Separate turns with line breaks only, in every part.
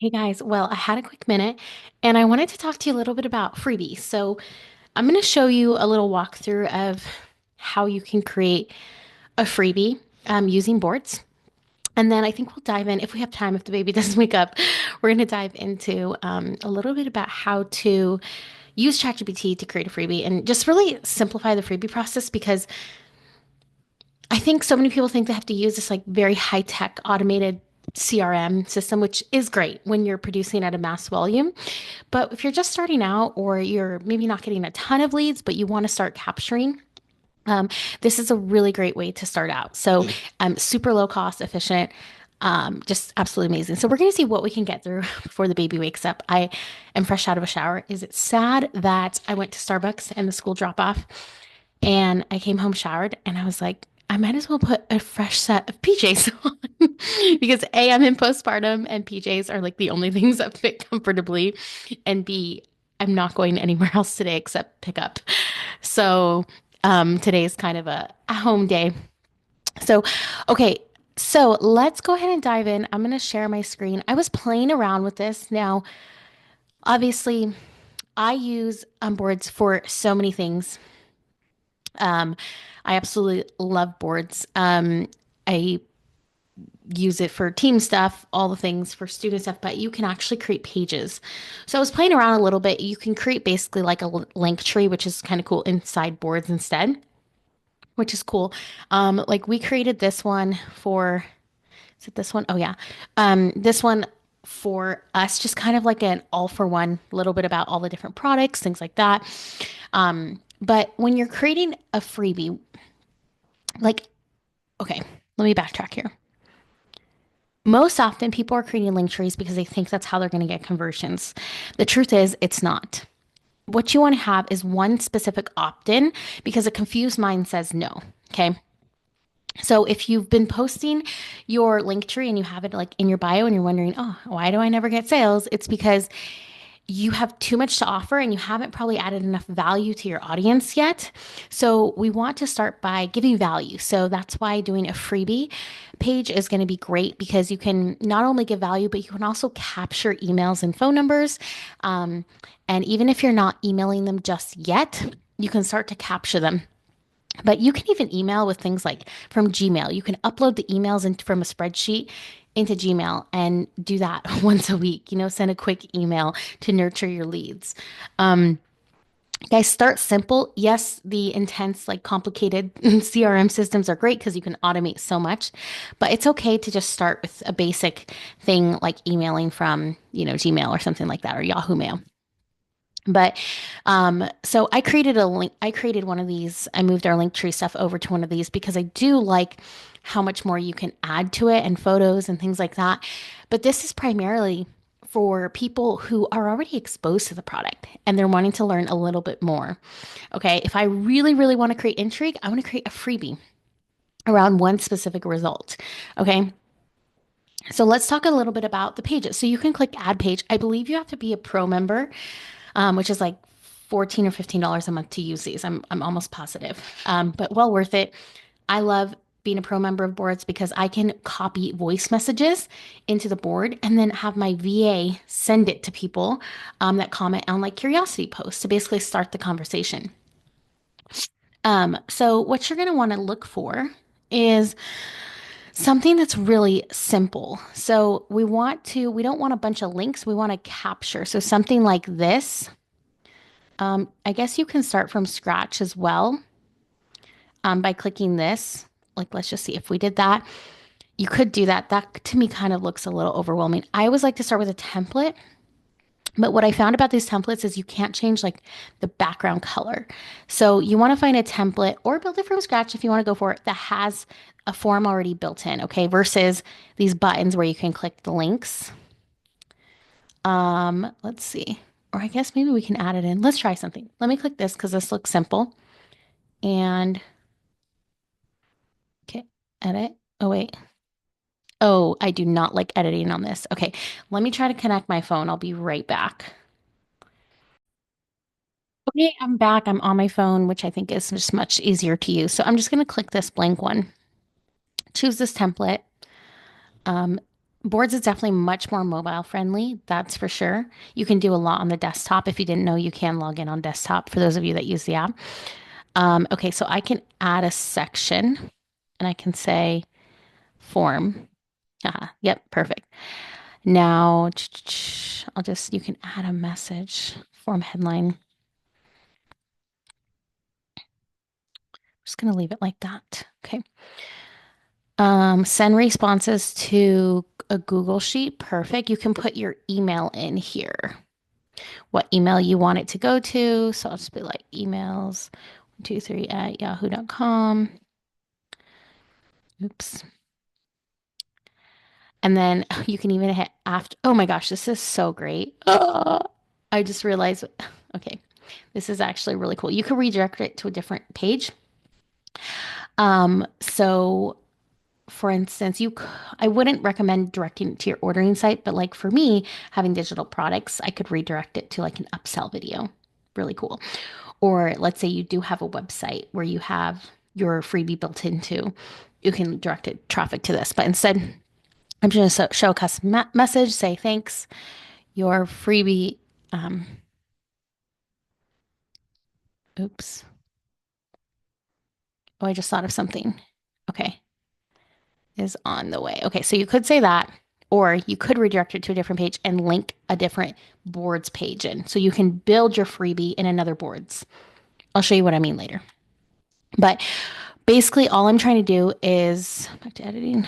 Hey guys, well, I had a quick minute and I wanted to talk to you a little bit about Freebie. So, I'm going to show you a little walkthrough of how you can create a freebie using boards. And then I think we'll dive in, if we have time, if the baby doesn't wake up, we're going to dive into a little bit about how to use ChatGPT to create a freebie and just really simplify the freebie process because I think so many people think they have to use this like very high tech automated CRM system, which is great when you're producing at a mass volume. But if you're just starting out or you're maybe not getting a ton of leads, but you want to start capturing, um, this is a really great way to start out. So, super low cost, efficient, just absolutely amazing. So, we're going to see what we can get through before the baby wakes up. I am fresh out of a shower. Is it sad that I went to Starbucks and the school drop off and I came home showered and I was like, I might as well put a fresh set of PJs on because A, I'm in postpartum and PJs are like the only things that fit comfortably. And B, I'm not going anywhere else today except pick up. So today is kind of a home day. So, okay. So let's go ahead and dive in. I'm going to share my screen. I was playing around with this. Now, obviously, I use boards for so many things. Um, I absolutely love boards. I use it for team stuff, all the things for student stuff, but you can actually create pages. So I was playing around a little bit. You can create basically like a link tree, which is kind of cool inside boards instead, which is cool. Like we created this one for, is it this one? Oh yeah. This one for us, just kind of like an all for one, little bit about all the different products, things like that. But when you're creating a freebie, like, okay, let me backtrack here. Most often, people are creating link trees because they think that's how they're going to get conversions. The truth is, it's not. What you want to have is one specific opt in because a confused mind says no. Okay. So if you've been posting your link tree and you have it like in your bio and you're wondering, oh, why do I never get sales? It's because you have too much to offer and you haven't probably added enough value to your audience yet. So we want to start by giving value. So that's why doing a freebie page is going to be great because you can not only give value, but you can also capture emails and phone numbers. And even if you're not emailing them just yet, you can start to capture them. But you can even email with things like from Gmail. You can upload the emails from a spreadsheet into Gmail and do that once a week. Send a quick email to nurture your leads. Um, Guys, start simple. Yes, the intense, like complicated CRM systems are great because you can automate so much, but it's okay to just start with a basic thing like emailing from, Gmail or something like that or Yahoo Mail. But so I created a link. I created one of these. I moved our link tree stuff over to one of these because I do like how much more you can add to it and photos and things like that. But this is primarily for people who are already exposed to the product and they're wanting to learn a little bit more. Okay. If I really, really want to create intrigue, I want to create a freebie around one specific result. Okay. So let's talk a little bit about the pages. So you can click add page. I believe you have to be a pro member, which is like 14 or $15 a month to use these. I'm almost positive, but well worth it. I love being a pro member of boards because I can copy voice messages into the board and then have my VA send it to people that comment on like curiosity posts to basically start the conversation. So what you're going to want to look for is something that's really simple. So we don't want a bunch of links. We want to capture. So something like this. I guess you can start from scratch as well by clicking this. Like, let's just see if we did that. You could do that. That to me kind of looks a little overwhelming. I always like to start with a template. But what I found about these templates is you can't change like the background color. So you want to find a template or build it from scratch if you want to go for it that has a form already built in, okay? Versus these buttons where you can click the links. Let's see. Or I guess maybe we can add it in. Let's try something. Let me click this because this looks simple. And okay, edit. Oh, wait. Oh, I do not like editing on this. Okay, let me try to connect my phone. I'll be right back. Okay, I'm back. I'm on my phone, which I think is just much easier to use. So I'm just going to click this blank one, choose this template. Um, Boards is definitely much more mobile friendly, that's for sure. You can do a lot on the desktop. If you didn't know, you can log in on desktop for those of you that use the app. Okay, so I can add a section and I can say form. Yep, perfect. Now, you can add a message, form headline. I'm just going to leave it like that. Okay. Send responses to a Google Sheet. Perfect. You can put your email in here, what email you want it to go to. So I'll just be like emails 123 at yahoo.com. Oops. And then you can even hit after. Oh my gosh, this is so great. I just realized, okay, this is actually really cool. You can redirect it to a different page. So for instance, I wouldn't recommend directing it to your ordering site, but like for me, having digital products, I could redirect it to like an upsell video. Really cool. Or let's say you do have a website where you have your freebie built into, you can direct it traffic to this. But instead, I'm just going to show a custom message, say thanks, your freebie. Um, oops. Oh, I just thought of something. Okay. Is on the way. Okay, so you could say that, or you could redirect it to a different page and link a different boards page in. So you can build your freebie in another boards. I'll show you what I mean later. But basically, all I'm trying to do is back to editing.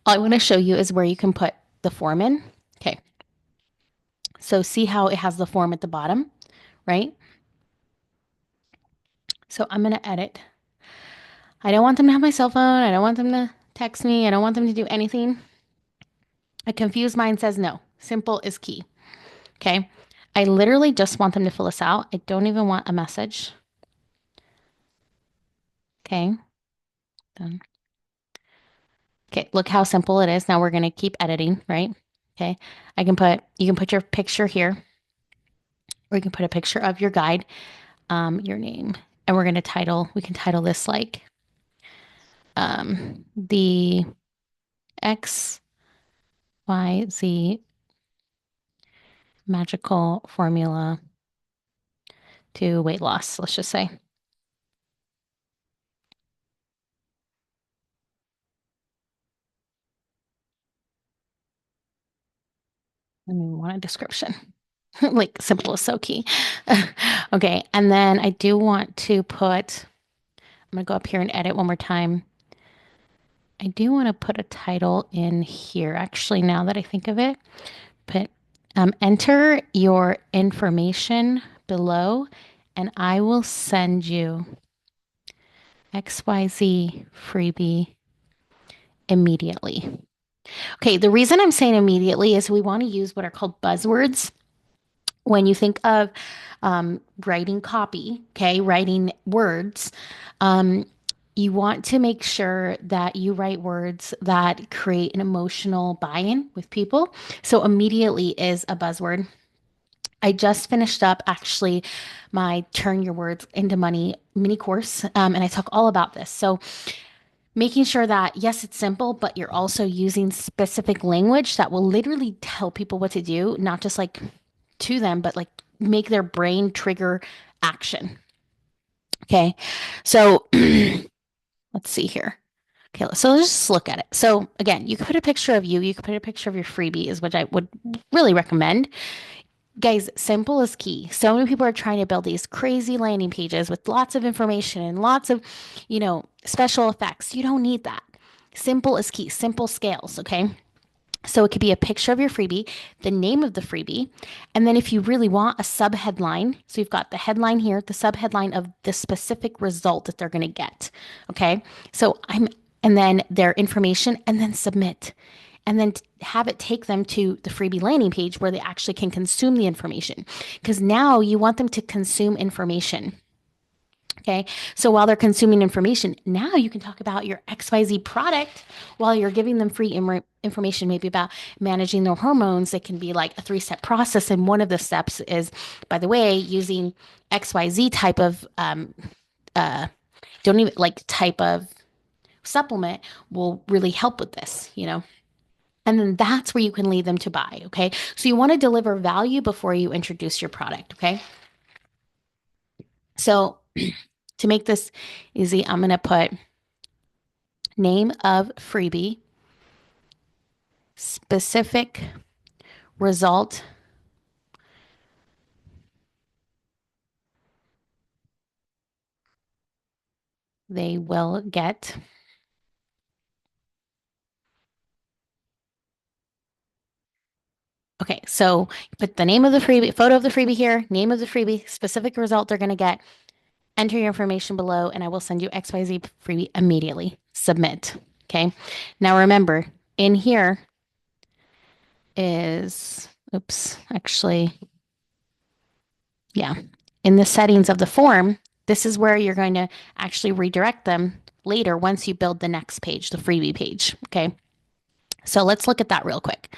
All I want to show you is where you can put the form in. Okay. So see how it has the form at the bottom, right? So I'm going to edit. I don't want them to have my cell phone. I don't want them to text me. I don't want them to do anything. A confused mind says no. Simple is key. Okay. I literally just want them to fill this out. I don't even want a message. Okay. Done. Okay. Look how simple it is. Now we're going to keep editing, right? Okay. You can put your picture here, or you can put a picture of your guide, your name, and we can title this like, the XYZ magical formula to weight loss, let's just say. And we want a description. Like simple is so key. Okay. And then I do want to put, I'm going to go up here and edit one more time. I do want to put a title in here. Actually, now that I think of it, put enter your information below and I will send you XYZ freebie immediately. Okay, the reason I'm saying immediately is we want to use what are called buzzwords when you think of writing copy, okay, writing words. Um, you want to make sure that you write words that create an emotional buy-in with people. So immediately is a buzzword. I just finished up actually my Turn Your Words into Money mini course, and I talk all about this. So making sure that, yes, it's simple, but you're also using specific language that will literally tell people what to do, not just like to them, but like make their brain trigger action. Okay. So let's see here. Okay, so let's just look at it. So again, you could put a picture of you, you could put a picture of your freebie, is what I would really recommend. Guys, simple is key. So many people are trying to build these crazy landing pages with lots of information and lots of, special effects. You don't need that. Simple is key. Simple scales, okay? So it could be a picture of your freebie, the name of the freebie, and then if you really want a sub headline, so you've got the headline here, the sub headline of the specific result that they're going to get. Okay. And then their information, and then submit, and then have it take them to the freebie landing page where they actually can consume the information. Because now you want them to consume information. Okay. So while they're consuming information, now you can talk about your XYZ product while you're giving them free information, maybe about managing their hormones. It can be like a 3-step process. And one of the steps is, by the way, using XYZ type of, don't even like type of supplement will really help with this, And then that's where you can lead them to buy. Okay. So you want to deliver value before you introduce your product. Okay. So to make this easy, I'm going to put name of freebie, specific result they will get. Okay, so put the name of the freebie, photo of the freebie here, name of the freebie, specific result they're going to get. Enter your information below, and I will send you XYZ freebie immediately. Submit. Okay. Now remember, in here is, oops, actually, yeah, in the settings of the form, this is where you're going to actually redirect them later once you build the next page, the freebie page. Okay. So let's look at that real quick.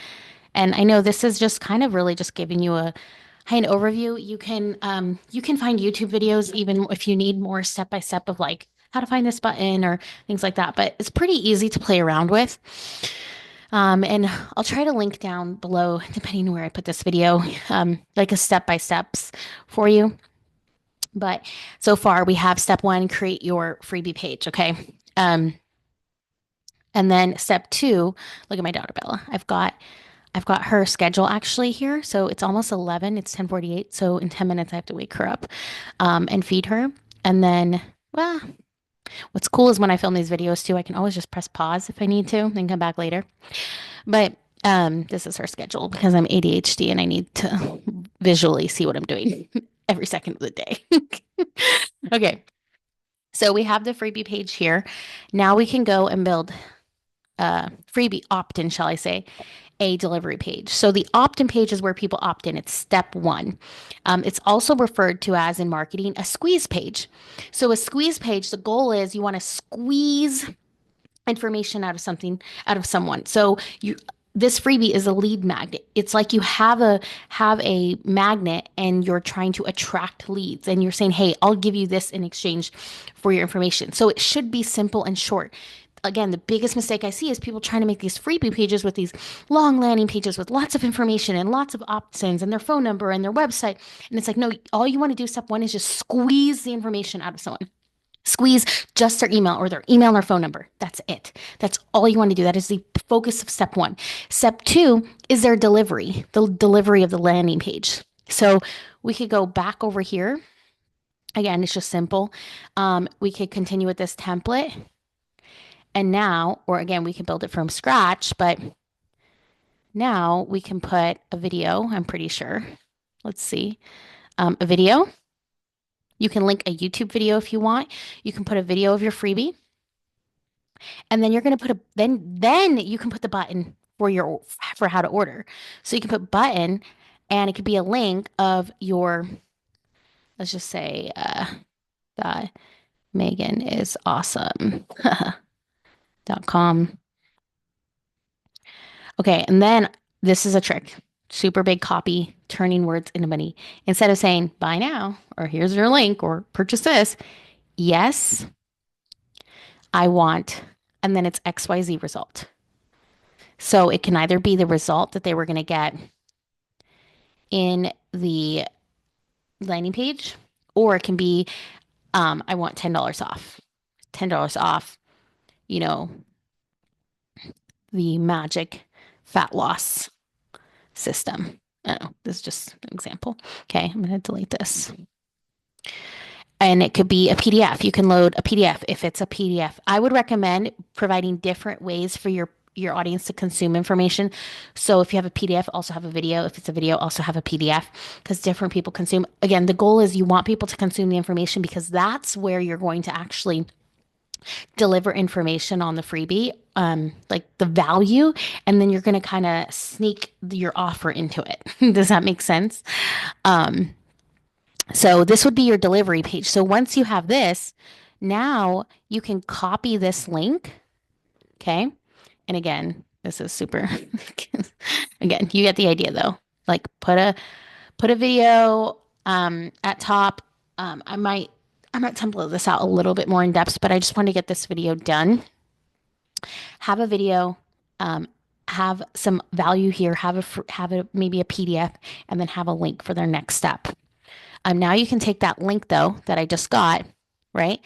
And I know this is just kind of really just giving you a kind of overview. You can find YouTube videos even if you need more step by step of like how to find this button or things like that. But it's pretty easy to play around with. And I'll try to link down below, depending on where I put this video, like a step by steps for you. But so far we have step one, create your freebie page. Okay. And then step two, look at my daughter Bella. I've got her schedule actually here. So it's almost 11. It's 10:48. So in 10 minutes, I have to wake her up and feed her. And then, well, what's cool is when I film these videos too, I can always just press pause if I need to, then come back later. But this is her schedule because I'm ADHD and I need to visually see what I'm doing every second of the day. Okay. So we have the freebie page here. Now we can go and build freebie opt-in, shall I say, a delivery page. So the opt-in page is where people opt in. It's step one. It's also referred to as in marketing a squeeze page. So a squeeze page, the goal is you want to squeeze information out of someone. So this freebie is a lead magnet. It's like you have a magnet and you're trying to attract leads and you're saying, "Hey, I'll give you this in exchange for your information." So it should be simple and short. Again, the biggest mistake I see is people trying to make these freebie pages with these long landing pages with lots of information and lots of opt-ins and their phone number and their website. And it's like, no, all you want to do, step one, is just squeeze the information out of someone. Squeeze just their email or their email and their phone number. That's it. That's all you want to do. That is the focus of step one. Step two is their delivery, the delivery of the landing page. So we could go back over here. Again, it's just simple. We could continue with this template. And now, or again, we can build it from scratch, but now we can put a video, I'm pretty sure. Let's see. A video. You can link a YouTube video if you want. You can put a video of your freebie. And then you're going to put then you can put the button for how to order. So you can put button and it could be a link of your, let's just say, that Megan is awesome.com. Okay. And then this is a trick. Super big copy, turning words into money. Instead of saying buy now or here's your link or purchase this. Yes, I want, and then it's XYZ result. So it can either be the result that they were going to get in the landing page, or it can be, I want $10 off. $10 off, you know, the magic fat loss system. I don't know. This is just an example. Okay, I'm going to delete this. And it could be a PDF. You can load a PDF if it's a PDF. I would recommend providing different ways for your audience to consume information. So if you have a PDF, also have a video. If it's a video, also have a PDF because different people consume. Again, the goal is you want people to consume the information because that's where you're going to actually deliver information on the freebie, like the value, and then you're going to kind of sneak your offer into it. Does that make sense? So this would be your delivery page. So once you have this, now you can copy this link. Okay. And again, this is super, again, you get the idea though. Like put a video at top. I might template this out a little bit more in depth, but I just want to get this video done. Have a video, have some value here, have a maybe a PDF, and then have a link for their next step. Now you can take that link though that I just got, right?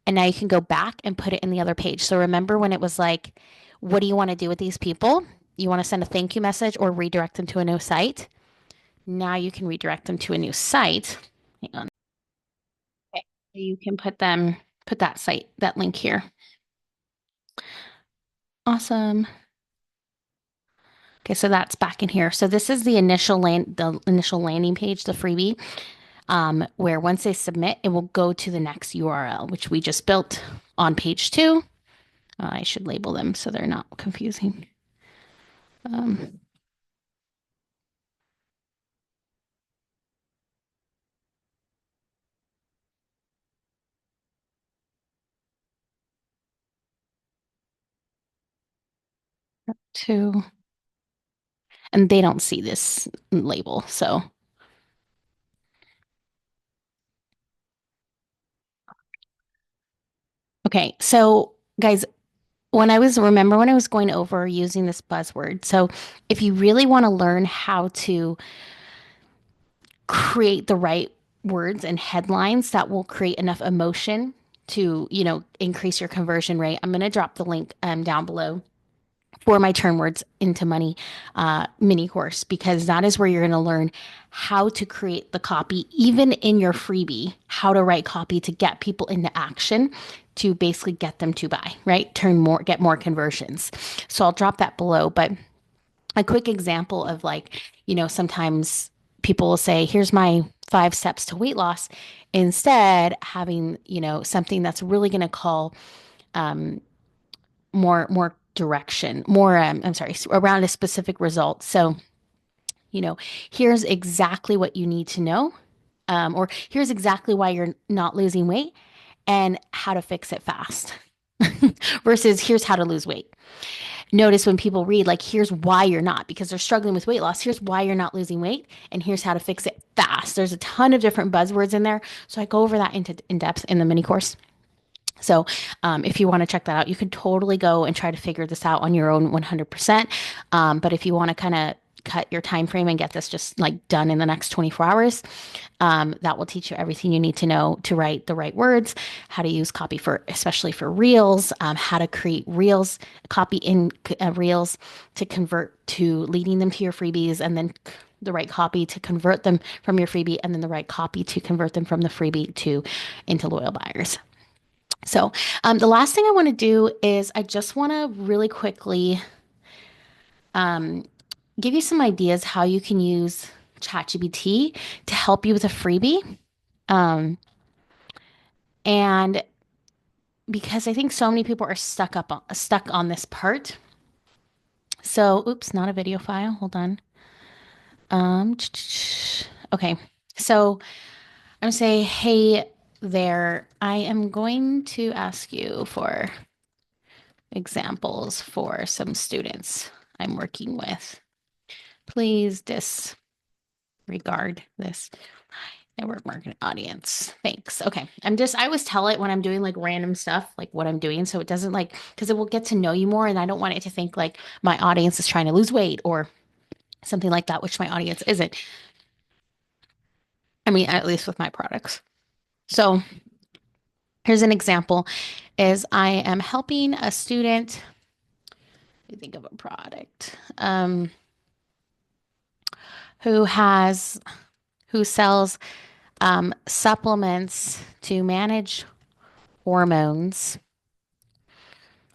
And now you can go back and put it in the other page. So remember when it was like, what do you want to do with these people? You want to send a thank you message or redirect them to a new site? Now you can redirect them to a new site. Hang on. Okay. You can put that site, that link here. Awesome. Okay, so that's back in here. So this is the initial landing page, the freebie, where once they submit, it will go to the next URL, which we just built on page 2. I should label them so they're not confusing. Um, 2, and they don't see this label, so okay. So guys, remember when I was going over using this buzzword. So if you really want to learn how to create the right words and headlines that will create enough emotion to, increase your conversion rate, I'm going to drop the link down below for my Turn Words into Money mini course, because that is where you're going to learn how to create the copy, even in your freebie, how to write copy to get people into action, to basically get them to buy, right? Get more conversions. So I'll drop that below. But a quick example of like, sometimes people will say, here's my 5 steps to weight loss. Instead, having, something that's really going to call more direction, I'm sorry, around a specific result. So, you know, here's exactly what you need to know, or here's exactly why you're not losing weight and how to fix it fast versus here's how to lose weight. Notice when people read, like, here's why you're not, because they're struggling with weight loss. Here's why you're not losing weight, and here's how to fix it fast. There's a ton of different buzzwords in there. So I go over that in depth in the mini course. So if you want to check that out, you can totally go and try to figure this out on your own 100%. But if you want to kind of cut your time frame and get this just like done in the next 24 hours, that will teach you everything you need to know to write the right words, how to use copy for, especially for reels, how to create reels, copy in reels to convert to leading them to your freebies, and then the right copy to convert them from your freebie, and then the right copy to convert them from the freebie to into loyal buyers. So, the last thing I want to do is I just want to really quickly give you some ideas how you can use Chat GBT to help you with a freebie. And because I think so many people are stuck on this part. So, oops, not a video file. Hold on. Okay. So I'm gonna say, hey there, I am going to ask you for examples for some students I'm working with. Please disregard this network marketing audience. Thanks. Okay. I always tell it when I'm doing like random stuff, like what I'm doing. So it doesn't like, because it will get to know you more. And I don't want it to think like my audience is trying to lose weight or something like that, which my audience isn't. I mean, at least with my products. So here's an example is I am helping a student. Think of a product who has who sells supplements to manage hormones.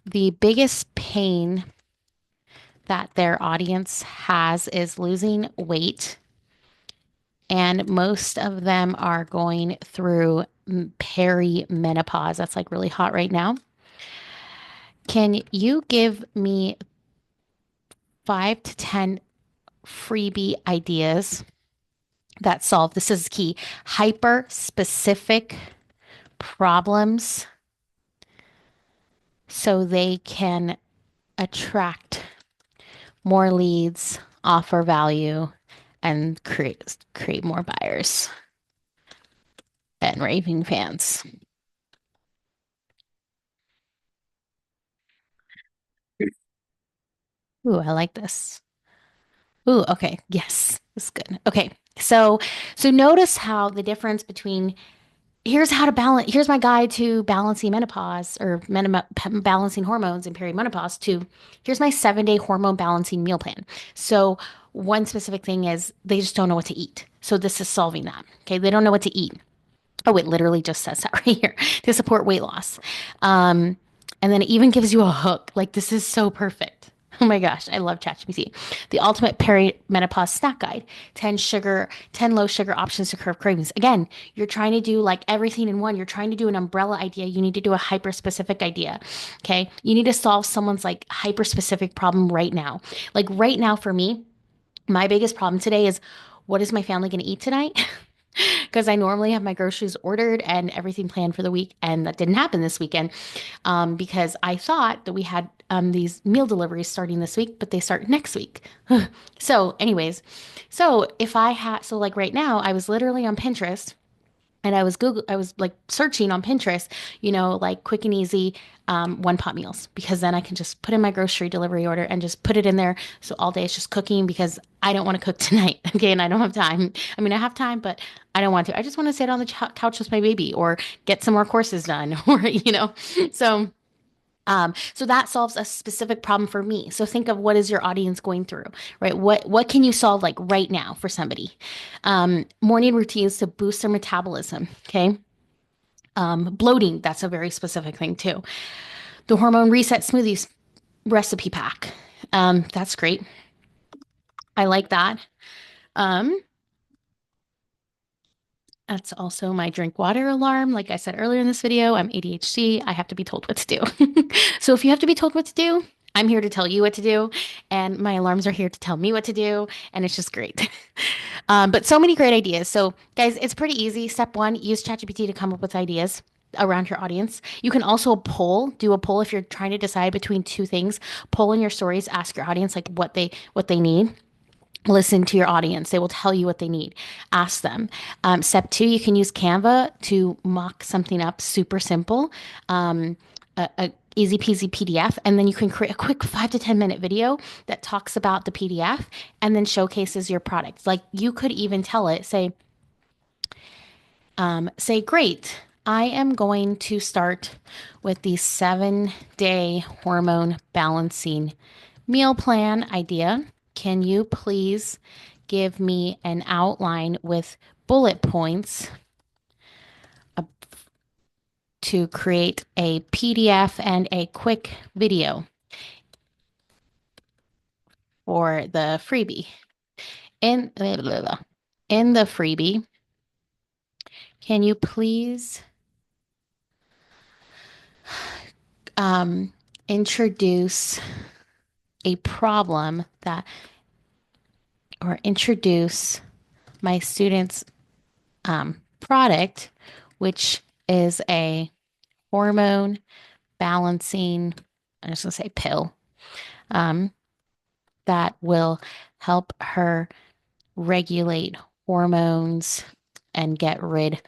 The biggest pain that their audience has is losing weight, and most of them are going through perimenopause. That's like really hot right now. Can you give me 5 to 10 freebie ideas that solve, this is key, hyper specific problems so they can attract more leads, offer value, and create more buyers and raving fans. Ooh, I like this. Ooh, okay. Yes, this is good. Okay. So notice how the difference between here's how to balance, here's my guide to balancing menopause or balancing hormones in perimenopause to here's my 7 day hormone balancing meal plan. So one specific thing is they just don't know what to eat. So this is solving that. Okay. They don't know what to eat. Oh, it literally just says that right here to support weight loss. Um, and then it even gives you a hook. Like this is so perfect. Oh my gosh, I love ChatGPT. The ultimate perimenopause snack guide. 10 low sugar options to curb cravings. Again, you're trying to do like everything in one. You're trying to do an umbrella idea. You need to do a hyper specific idea. Okay. You need to solve someone's like hyper specific problem right now. Like right now for me, my biggest problem today is what is my family going to eat tonight? Because I normally have my groceries ordered and everything planned for the week, and that didn't happen this weekend because I thought that we had these meal deliveries starting this week, but they start next week. So, anyways, so if I had, so like right now, I was literally on Pinterest and I was like searching on Pinterest, like quick and easy one pot meals because then I can just put in my grocery delivery order and just put it in there. So all day it's just cooking because I don't want to cook tonight. Okay. And I don't have time. I mean, I have time, but I don't want to. I just want to sit on the couch with my baby or get some more courses done or. So so that solves a specific problem for me. So think of what is your audience going through, right? What can you solve like right now for somebody? Morning routines to boost their metabolism. Okay. Bloating, that's a very specific thing too. The hormone reset smoothies recipe pack. That's great. I like that. Um, That's also my drink water alarm. Like I said earlier in this video, I'm ADHD. I have to be told what to do. So if you have to be told what to do, I'm here to tell you what to do. And my alarms are here to tell me what to do. And it's just great. But so many great ideas. So, guys, it's pretty easy. Step one, use ChatGPT to come up with ideas around your audience. You can also do a poll if you're trying to decide between two things. Poll in your stories, ask your audience like what they need. Listen to your audience. They will tell you what they need. Ask them. Step two, you can use Canva to mock something up super simple, a easy peasy PDF. And then you can create a quick 5 to 10 minute video that talks about the PDF and then showcases your product. Like you could even tell it, say, great. I am going to start with the 7 day hormone balancing meal plan idea. Can you please give me an outline with bullet points to create a PDF and a quick video for the freebie? In, in the freebie, can you please introduce a problem or introduce my students' product, which is a hormone balancing, I'm just going to say pill, that will help her regulate hormones and get rid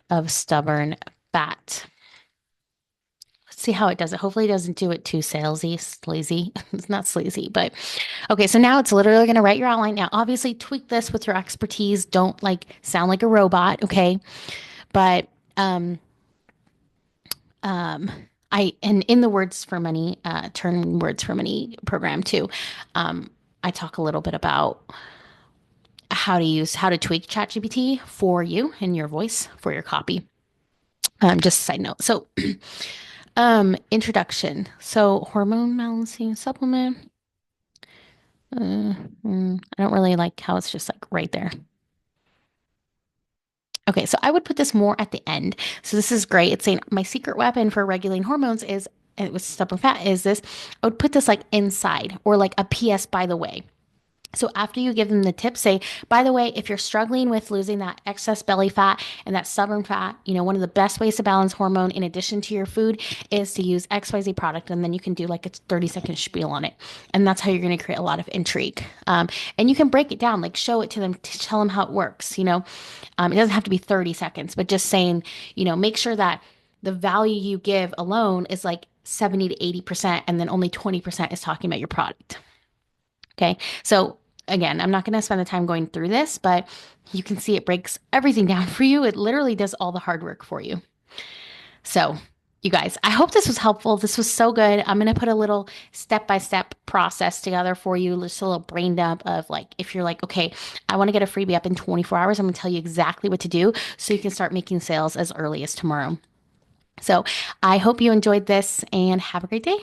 of stubborn fat. Let's see how it does it. Hopefully it doesn't do it too salesy, sleazy. It's not sleazy, but okay. So now it's literally going to write your outline. Now, obviously tweak this with your expertise. Don't like sound like a robot. Okay. But, and in the Words for Money, Turn Words for Money program too, I talk a little bit about how to tweak ChatGPT for you in your voice for your copy. Just a side note. So, introduction. So, hormone balancing supplement. I don't really like how it's just like right there. Okay, so I would put this more at the end. So this is great. It's saying my secret weapon for regulating hormones is, and it was stubborn fat, is this. I would put this like inside or like a PS by the way. So after you give them the tip, say, by the way, if you're struggling with losing that excess belly fat and that stubborn fat, one of the best ways to balance hormone in addition to your food is to use XYZ product. And then you can do like a 30-second spiel on it. And that's how you're going to create a lot of intrigue. And you can break it down, like show it to them, to tell them how it works. It doesn't have to be 30 seconds, but just saying, make sure that the value you give alone is like 70 to 80%, and then only 20% is talking about your product. Okay. So again, I'm not going to spend the time going through this, but you can see it breaks everything down for you. It literally does all the hard work for you. So, you guys, I hope this was helpful. This was so good. I'm going to put a little step-by-step process together for you, just a little brain dump of like, if you're like, okay, I want to get a freebie up in 24 hours, I'm going to tell you exactly what to do so you can start making sales as early as tomorrow. So, I hope you enjoyed this and have a great day.